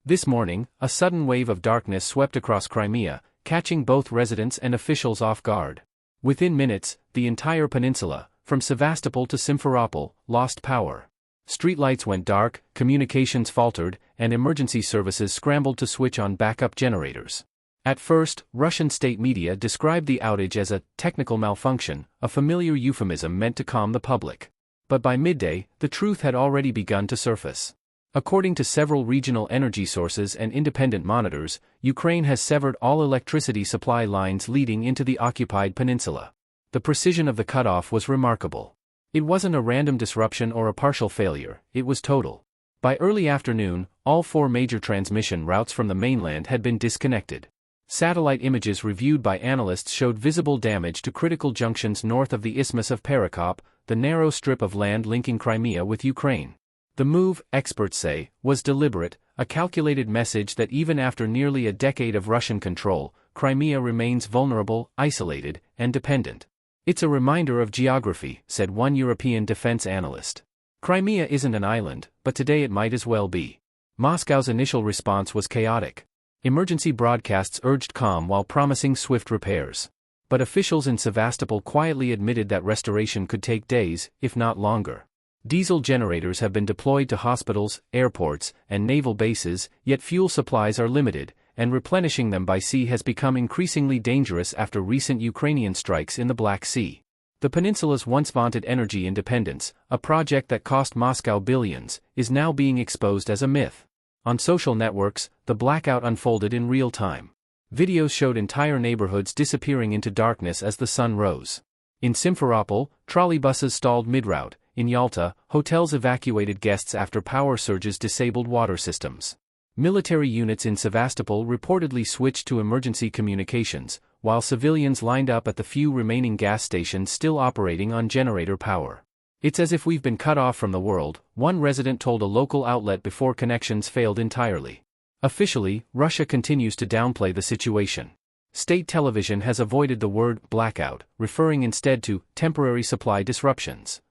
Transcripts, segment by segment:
This morning, a sudden wave of darkness swept across Crimea, catching both residents and officials off guard. Within minutes, the entire peninsula, from Sevastopol to Simferopol, lost power. Streetlights went dark, communications faltered, and emergency services scrambled to switch on backup generators. At first, Russian state media described the outage as a technical malfunction, a familiar euphemism meant to calm the public. But by midday, the truth had already begun to surface. According to several regional energy sources and independent monitors, Ukraine has severed all electricity supply lines leading into the occupied peninsula. The precision of the cutoff was remarkable. It wasn't a random disruption or a partial failure, it was total. By early afternoon, all 4 major transmission routes from the mainland had been disconnected. Satellite images reviewed by analysts showed visible damage to critical junctions north of the Isthmus of Perekop, the narrow strip of land linking Crimea with Ukraine. The move, experts say, was deliberate, a calculated message that even after nearly a decade of Russian control, Crimea remains vulnerable, isolated, and dependent. It's a reminder of geography, said one European defense analyst. Crimea isn't an island, but today it might as well be. Moscow's initial response was chaotic. Emergency broadcasts urged calm while promising swift repairs. But officials in Sevastopol quietly admitted that restoration could take days, if not longer. Diesel generators have been deployed to hospitals, airports, and naval bases, yet fuel supplies are limited, and replenishing them by sea has become increasingly dangerous after recent Ukrainian strikes in the Black Sea. The peninsula's once vaunted energy independence, a project that cost Moscow billions, is now being exposed as a myth. On social networks, the blackout unfolded in real time. Videos showed entire neighborhoods disappearing into darkness as the sun rose. In Simferopol, trolleybuses stalled mid-route. In Yalta, hotels evacuated guests after power surges disabled water systems. Military units in Sevastopol reportedly switched to emergency communications, while civilians lined up at the few remaining gas stations still operating on generator power. It's as if we've been cut off from the world, one resident told a local outlet before connections failed entirely. Officially, Russia continues to downplay the situation. State television has avoided the word blackout, referring instead to temporary supply disruptions.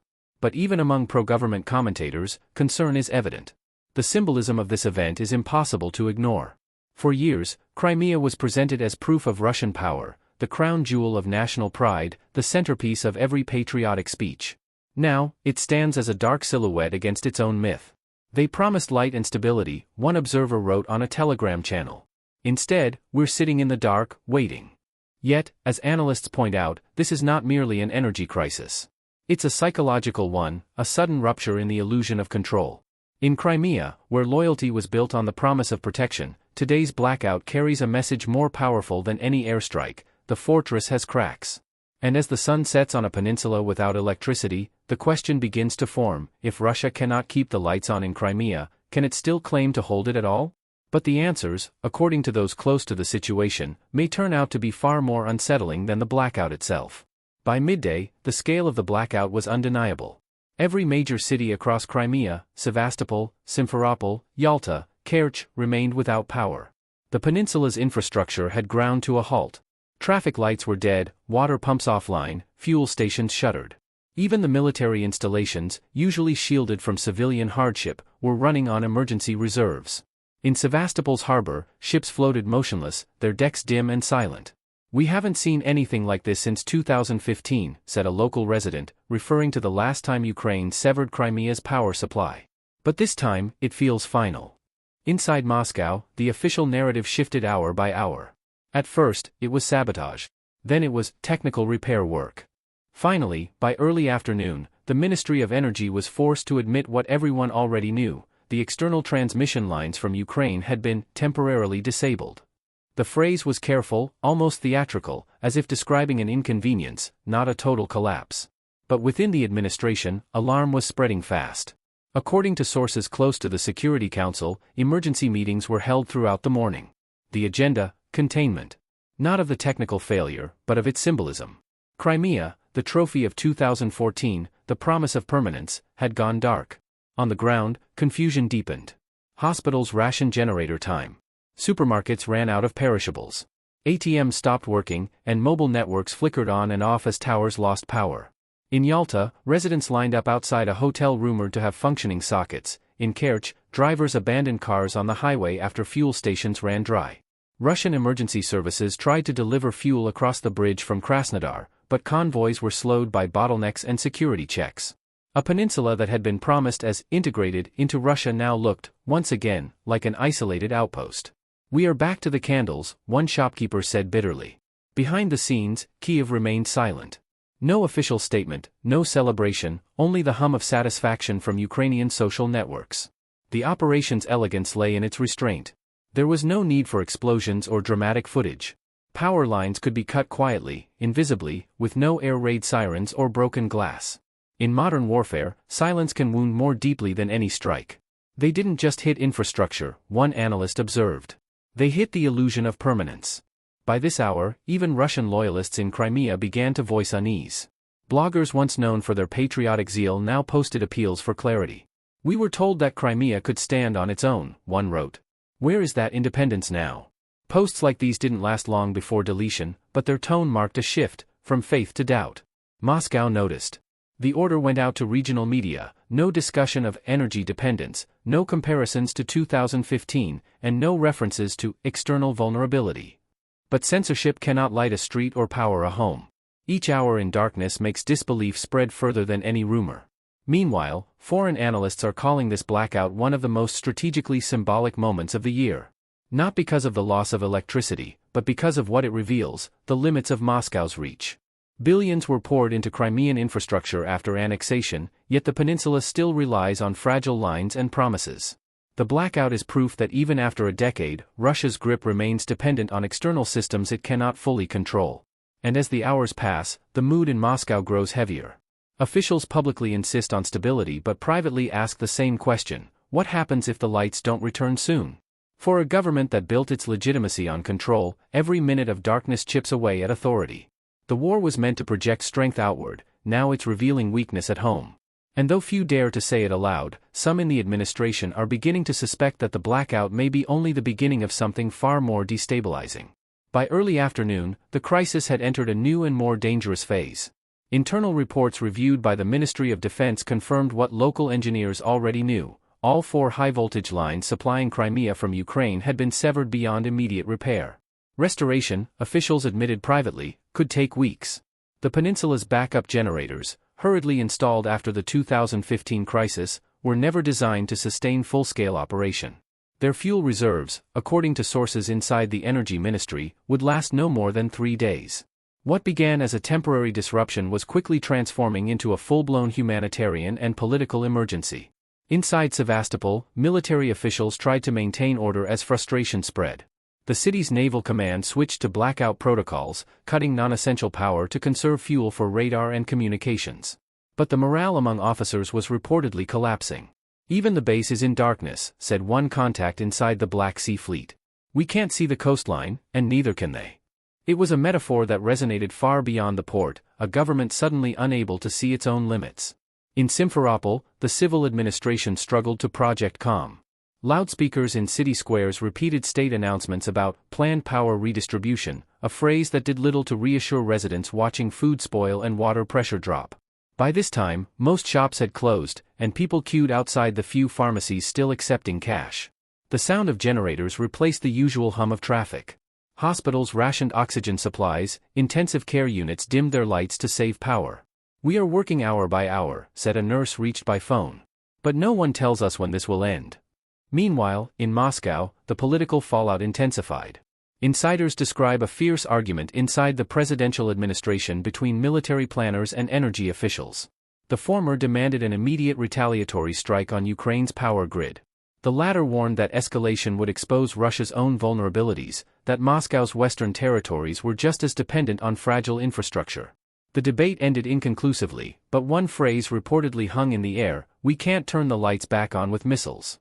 But even among pro-government commentators, concern is evident. The symbolism of this event is impossible to ignore. For years, Crimea was presented as proof of Russian power, the crown jewel of national pride, the centerpiece of every patriotic speech. Now, it stands as a dark silhouette against its own myth. They promised light and stability, one observer wrote on a Telegram channel. Instead, we're sitting in the dark, waiting. Yet, as analysts point out, this is not merely an energy crisis. It's a psychological one, a sudden rupture in the illusion of control. In Crimea, where loyalty was built on the promise of protection, today's blackout carries a message more powerful than any airstrike: the fortress has cracks. And as the sun sets on a peninsula without electricity, the question begins to form: if Russia cannot keep the lights on in Crimea, can it still claim to hold it at all? But the answers, according to those close to the situation, may turn out to be far more unsettling than the blackout itself. By midday, the scale of the blackout was undeniable. Every major city across Crimea, Sevastopol, Simferopol, Yalta, Kerch, remained without power. The peninsula's infrastructure had ground to a halt. Traffic lights were dead, water pumps offline, fuel stations shuttered. Even the military installations, usually shielded from civilian hardship, were running on emergency reserves. In Sevastopol's harbor, ships floated motionless, their decks dim and silent. "We haven't seen anything like this since 2015, said a local resident, referring to the last time Ukraine severed Crimea's power supply. But this time, it feels final. Inside Moscow, the official narrative shifted hour by hour. At first, it was sabotage. Then it was technical repair work. Finally, by early afternoon, the Ministry of Energy was forced to admit what everyone already knew: the external transmission lines from Ukraine had been temporarily disabled. The phrase was careful, almost theatrical, as if describing an inconvenience, not a total collapse. But within the administration, alarm was spreading fast. According to sources close to the Security Council, emergency meetings were held throughout the morning. The agenda: containment. Not of the technical failure, but of its symbolism. Crimea, the trophy of 2014, the promise of permanence, had gone dark. On the ground, confusion deepened. Hospitals rationed generator time. Supermarkets ran out of perishables. ATMs stopped working, and mobile networks flickered on and off as towers lost power. In Yalta, residents lined up outside a hotel rumored to have functioning sockets, in Kerch, drivers abandoned cars on the highway after fuel stations ran dry. Russian emergency services tried to deliver fuel across the bridge from Krasnodar, but convoys were slowed by bottlenecks and security checks. A peninsula that had been promised as integrated into Russia now looked, once again, like an isolated outpost. "We are back to the candles," one shopkeeper said bitterly. Behind the scenes, Kyiv remained silent. No official statement, no celebration, only the hum of satisfaction from Ukrainian social networks. The operation's elegance lay in its restraint. There was no need for explosions or dramatic footage. Power lines could be cut quietly, invisibly, with no air raid sirens or broken glass. In modern warfare, silence can wound more deeply than any strike. They didn't just hit infrastructure, one analyst observed. They hit the illusion of permanence. By this hour, even Russian loyalists in Crimea began to voice unease. Bloggers once known for their patriotic zeal now posted appeals for clarity. "We were told that Crimea could stand on its own," one wrote. "Where is that independence now?" Posts like these didn't last long before deletion, but their tone marked a shift, from faith to doubt. Moscow noticed. The order went out to regional media, no discussion of energy dependence, no comparisons to 2015, and no references to external vulnerability. But censorship cannot light a street or power a home. Each hour in darkness makes disbelief spread further than any rumor. Meanwhile, foreign analysts are calling this blackout one of the most strategically symbolic moments of the year. Not because of the loss of electricity, but because of what it reveals, the limits of Moscow's reach. Billions were poured into Crimean infrastructure after annexation, yet the peninsula still relies on fragile lines and promises. The blackout is proof that even after a decade, Russia's grip remains dependent on external systems it cannot fully control. And as the hours pass, the mood in Moscow grows heavier. Officials publicly insist on stability but privately ask the same question: what happens if the lights don't return soon? For a government that built its legitimacy on control, every minute of darkness chips away at authority. The war was meant to project strength outward, now it's revealing weakness at home. And though few dare to say it aloud, some in the administration are beginning to suspect that the blackout may be only the beginning of something far more destabilizing. By early afternoon, the crisis had entered a new and more dangerous phase. Internal reports reviewed by the Ministry of Defense confirmed what local engineers already knew: all 4 high-voltage lines supplying Crimea from Ukraine had been severed beyond immediate repair. Restoration, officials admitted privately, could take weeks. The peninsula's backup generators, hurriedly installed after the 2015 crisis, were never designed to sustain full-scale operation. Their fuel reserves, according to sources inside the Energy Ministry, would last no more than 3 days. What began as a temporary disruption was quickly transforming into a full-blown humanitarian and political emergency. Inside Sevastopol, military officials tried to maintain order as frustration spread. The city's naval command switched to blackout protocols, cutting non-essential power to conserve fuel for radar and communications. But the morale among officers was reportedly collapsing. "Even the base is in darkness," said one contact inside the Black Sea Fleet. "We can't see the coastline, and neither can they." It was a metaphor that resonated far beyond the port, a government suddenly unable to see its own limits. In Simferopol, the civil administration struggled to project calm. Loudspeakers in city squares repeated state announcements about planned power redistribution, a phrase that did little to reassure residents watching food spoil and water pressure drop. By this time, most shops had closed, and people queued outside the few pharmacies still accepting cash. The sound of generators replaced the usual hum of traffic. Hospitals rationed oxygen supplies, intensive care units dimmed their lights to save power. "We are working hour by hour," said a nurse reached by phone. "But no one tells us when this will end." Meanwhile, in Moscow, the political fallout intensified. Insiders describe a fierce argument inside the presidential administration between military planners and energy officials. The former demanded an immediate retaliatory strike on Ukraine's power grid. The latter warned that escalation would expose Russia's own vulnerabilities, that Moscow's western territories were just as dependent on fragile infrastructure. The debate ended inconclusively, but one phrase reportedly hung in the air: "We can't turn the lights back on with missiles."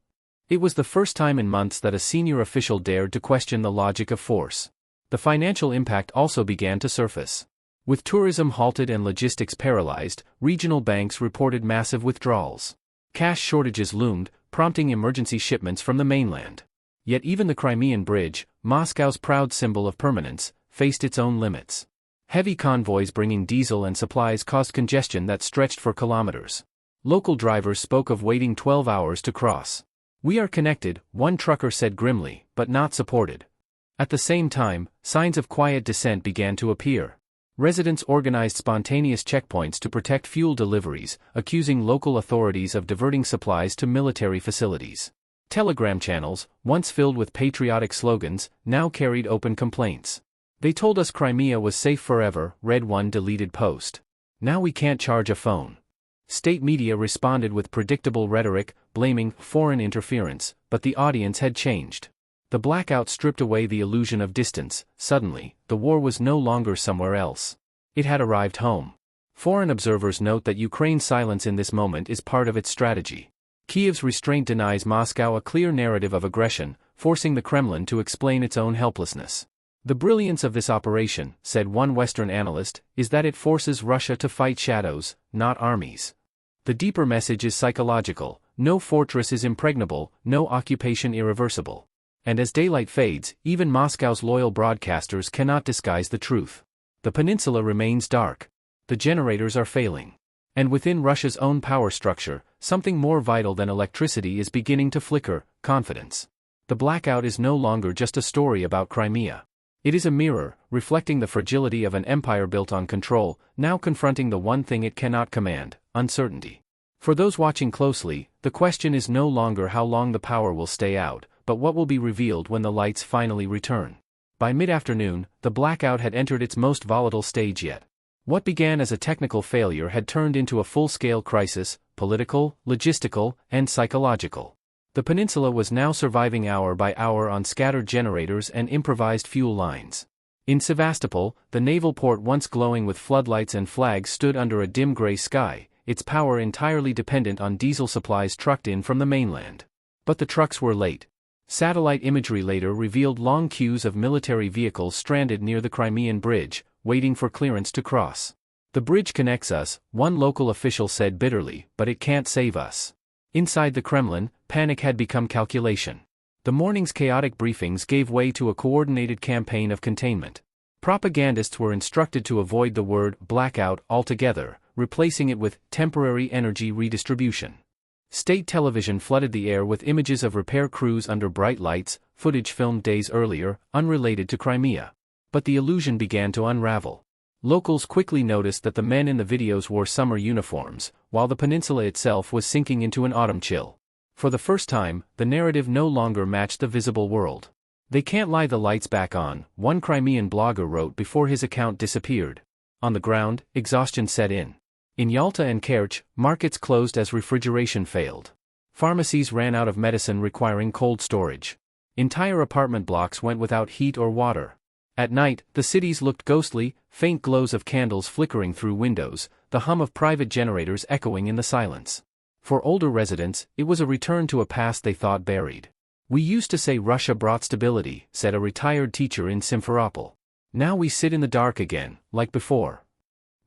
It was the first time in months that a senior official dared to question the logic of force. The financial impact also began to surface. With tourism halted and logistics paralyzed, regional banks reported massive withdrawals. Cash shortages loomed, prompting emergency shipments from the mainland. Yet even the Crimean bridge, Moscow's proud symbol of permanence, faced its own limits. Heavy convoys bringing diesel and supplies caused congestion that stretched for kilometers. Local drivers spoke of waiting 12 hours to cross. "We are connected," one trucker said grimly, but not supported. At the same time, signs of quiet descent began to appear. Residents organized spontaneous checkpoints to protect fuel deliveries, accusing local authorities of diverting supplies to military facilities. Telegram channels, once filled with patriotic slogans, now carried open complaints. "They told us Crimea was safe forever," read one deleted post. "Now we can't charge a phone." State media responded with predictable rhetoric, blaming foreign interference, but the audience had changed. The blackout stripped away the illusion of distance. Suddenly, the war was no longer somewhere else. It had arrived home. Foreign observers note that Ukraine's silence in this moment is part of its strategy. Kyiv's restraint denies Moscow a clear narrative of aggression, forcing the Kremlin to explain its own helplessness. "The brilliance of this operation," said one Western analyst, "is that it forces Russia to fight shadows, not armies." The deeper message is psychological: no fortress is impregnable, no occupation irreversible. And as daylight fades, even Moscow's loyal broadcasters cannot disguise the truth. The peninsula remains dark. The generators are failing. And within Russia's own power structure, something more vital than electricity is beginning to flicker: confidence. The blackout is no longer just a story about Crimea. It is a mirror, reflecting the fragility of an empire built on control, now confronting the one thing it cannot command: uncertainty. For those watching closely, the question is no longer how long the power will stay out, but what will be revealed when the lights finally return. By mid-afternoon, the blackout had entered its most volatile stage yet. What began as a technical failure had turned into a full-scale crisis: political, logistical, and psychological. The peninsula was now surviving hour by hour on scattered generators and improvised fuel lines. In Sevastopol, the naval port once glowing with floodlights and flags stood under a dim gray sky, its power entirely dependent on diesel supplies trucked in from the mainland. But the trucks were late. Satellite imagery later revealed long queues of military vehicles stranded near the Crimean bridge, waiting for clearance to cross. "The bridge connects us," one local official said bitterly, "but it can't save us." Inside the Kremlin, panic had become calculation. The morning's chaotic briefings gave way to a coordinated campaign of containment. Propagandists were instructed to avoid the word blackout altogether, replacing it with temporary energy redistribution. State television flooded the air with images of repair crews under bright lights, footage filmed days earlier, unrelated to Crimea. But the illusion began to unravel. Locals quickly noticed that the men in the videos wore summer uniforms, while the peninsula itself was sinking into an autumn chill. For the first time, the narrative no longer matched the visible world. "They can't lie the lights back on," one Crimean blogger wrote before his account disappeared. On the ground, exhaustion set in. In Yalta and Kerch, markets closed as refrigeration failed. Pharmacies ran out of medicine requiring cold storage. Entire apartment blocks went without heat or water. At night, the cities looked ghostly, faint glows of candles flickering through windows, the hum of private generators echoing in the silence. For older residents, it was a return to a past they thought buried. "We used to say Russia brought stability," said a retired teacher in Simferopol. "Now we sit in the dark again, like before."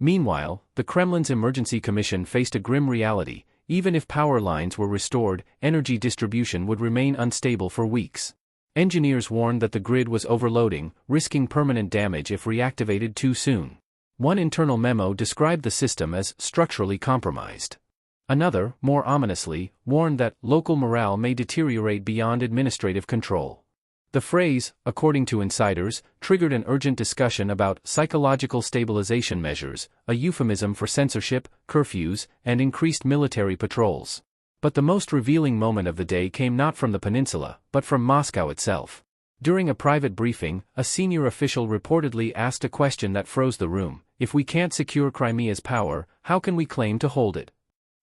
Meanwhile, the Kremlin's emergency commission faced a grim reality: even if power lines were restored, energy distribution would remain unstable for weeks. Engineers warned that the grid was overloading, risking permanent damage if reactivated too soon. One internal memo described the system as structurally compromised. Another, more ominously, warned that local morale may deteriorate beyond administrative control. The phrase, according to insiders, triggered an urgent discussion about psychological stabilization measures, a euphemism for censorship, curfews, and increased military patrols. But the most revealing moment of the day came not from the peninsula, but from Moscow itself. During a private briefing, a senior official reportedly asked a question that froze the room: "If we can't secure Crimea's power, how can we claim to hold it?"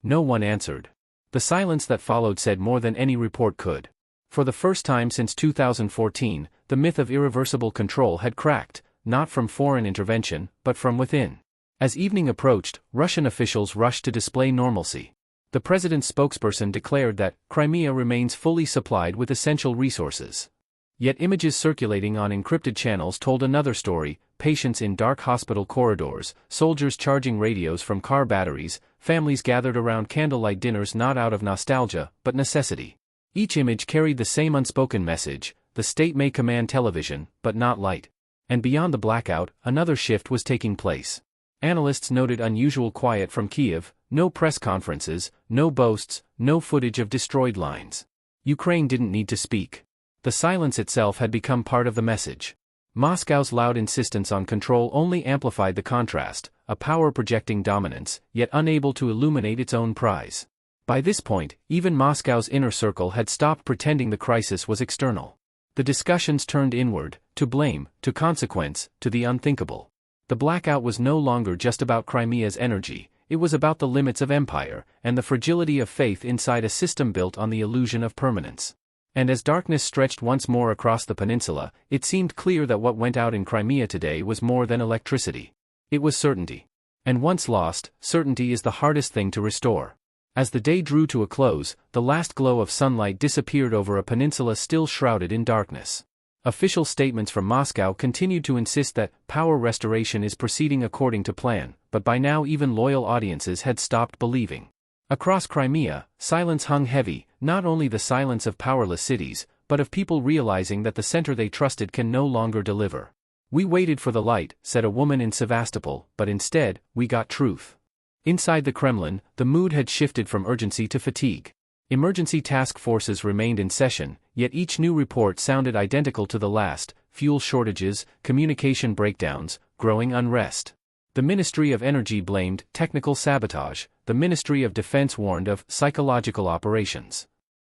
No one answered. The silence that followed said more than any report could. For the first time since 2014, the myth of irreversible control had cracked, not from foreign intervention, but from within. As evening approached, Russian officials rushed to display normalcy. The president's spokesperson declared that Crimea remains fully supplied with essential resources. Yet images circulating on encrypted channels told another story: patients in dark hospital corridors, soldiers charging radios from car batteries, families gathered around candlelight dinners not out of nostalgia, but necessity. Each image carried the same unspoken message: the state may command television, but not light. And beyond the blackout, another shift was taking place. Analysts noted unusual quiet from Kyiv, No press conferences, no boasts, no footage of destroyed lines. Ukraine didn't need to speak. The silence itself had become part of the message. Moscow's loud insistence on control only amplified the contrast, a power projecting dominance, yet unable to illuminate its own prize. By this point, even Moscow's inner circle had stopped pretending the crisis was external. The discussions turned inward, to blame, to consequence, to the unthinkable. The blackout was no longer just about Crimea's energy, it was about the limits of empire, and the fragility of faith inside a system built on the illusion of permanence. And as darkness stretched once more across the peninsula, it seemed clear that what went out in Crimea today was more than electricity. It was certainty. And once lost, certainty is the hardest thing to restore. As the day drew to a close, the last glow of sunlight disappeared over a peninsula still shrouded in darkness. Official statements from Moscow continued to insist that power restoration is proceeding according to plan, but by now even loyal audiences had stopped believing. Across Crimea, silence hung heavy, not only the silence of powerless cities, but of people realizing that the center they trusted can no longer deliver. "We waited for the light," said a woman in Sevastopol, "but instead, we got truth." Inside the Kremlin, the mood had shifted from urgency to fatigue. Emergency task forces remained in session, yet each new report sounded identical to the last: fuel shortages, communication breakdowns, growing unrest. The Ministry of Energy blamed technical sabotage, the Ministry of Defense warned of psychological operations.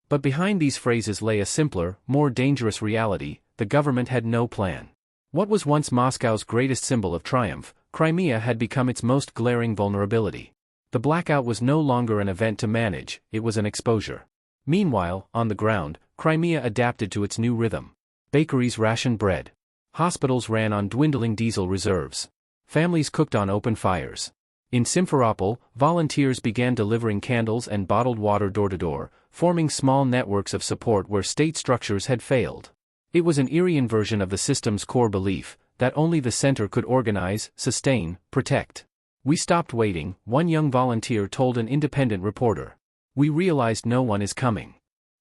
But behind these phrases lay a simpler, more dangerous reality: the government had no plan. What was once Moscow's greatest symbol of triumph, Crimea had become its most glaring vulnerability. The blackout was no longer an event to manage, it was an exposure. Meanwhile, on the ground, Crimea adapted to its new rhythm. Bakeries rationed bread. Hospitals ran on dwindling diesel reserves. Families cooked on open fires. In Simferopol, volunteers began delivering candles and bottled water door to door, forming small networks of support where state structures had failed. It was an eerie inversion of the system's core belief, that only the center could organize, sustain, protect. "We stopped waiting," one young volunteer told an independent reporter. "We realized no one is coming."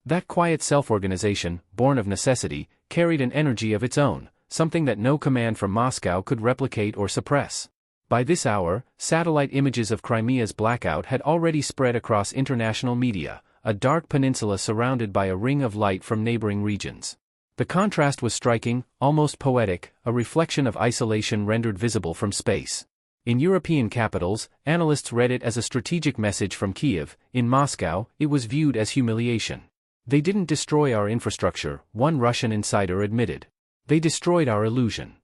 That quiet self-organization, born of necessity, carried an energy of its own, something that no command from Moscow could replicate or suppress. By this hour, satellite images of Crimea's blackout had already spread across international media, a dark peninsula surrounded by a ring of light from neighboring regions. The contrast was striking, almost poetic, a reflection of isolation rendered visible from space. In European capitals, analysts read it as a strategic message from Kyiv; in Moscow, it was viewed as humiliation. "They didn't destroy our infrastructure," one Russian insider admitted. "They destroyed our illusion."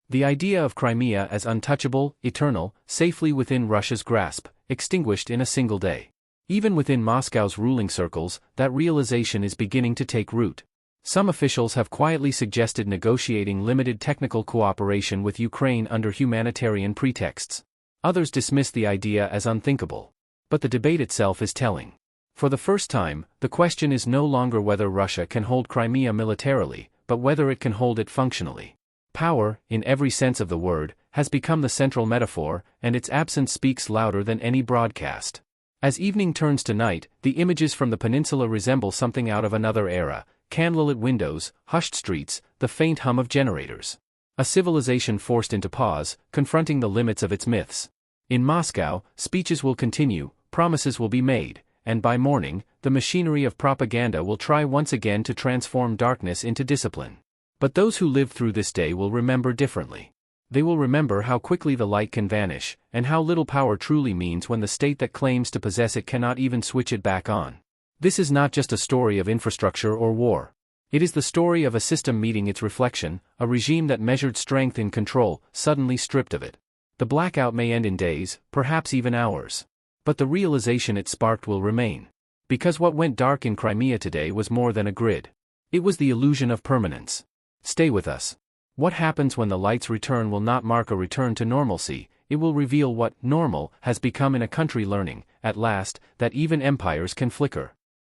The idea of Crimea as untouchable, eternal, safely within Russia's grasp, extinguished in a single day. Even within Moscow's ruling circles, that realization is beginning to take root. Some officials have quietly suggested negotiating limited technical cooperation with Ukraine under humanitarian pretexts. Others dismiss the idea as unthinkable. But the debate itself is telling. For the first time, the question is no longer whether Russia can hold Crimea militarily, but whether it can hold it functionally. Power, in every sense of the word, has become the central metaphor, and its absence speaks louder than any broadcast. As evening turns to night, the images from the peninsula resemble something out of another era: candlelit windows, hushed streets, the faint hum of generators. A civilization forced into pause, confronting the limits of its myths. In Moscow, speeches will continue, promises will be made, and by morning, the machinery of propaganda will try once again to transform darkness into discipline. But those who lived through this day will remember differently. They will remember how quickly the light can vanish, and how little power truly means when the state that claims to possess it cannot even switch it back on. This is not just a story of infrastructure or war. It is the story of a system meeting its reflection, a regime that measured strength in control, suddenly stripped of it. The blackout may end in days, perhaps even hours. But the realization it sparked will remain. Because what went dark in Crimea today was more than a grid. It was the illusion of permanence. Stay with us. What happens when the lights return will not mark a return to normalcy, it will reveal what normal has become in a country learning, at last, that even empires can flicker.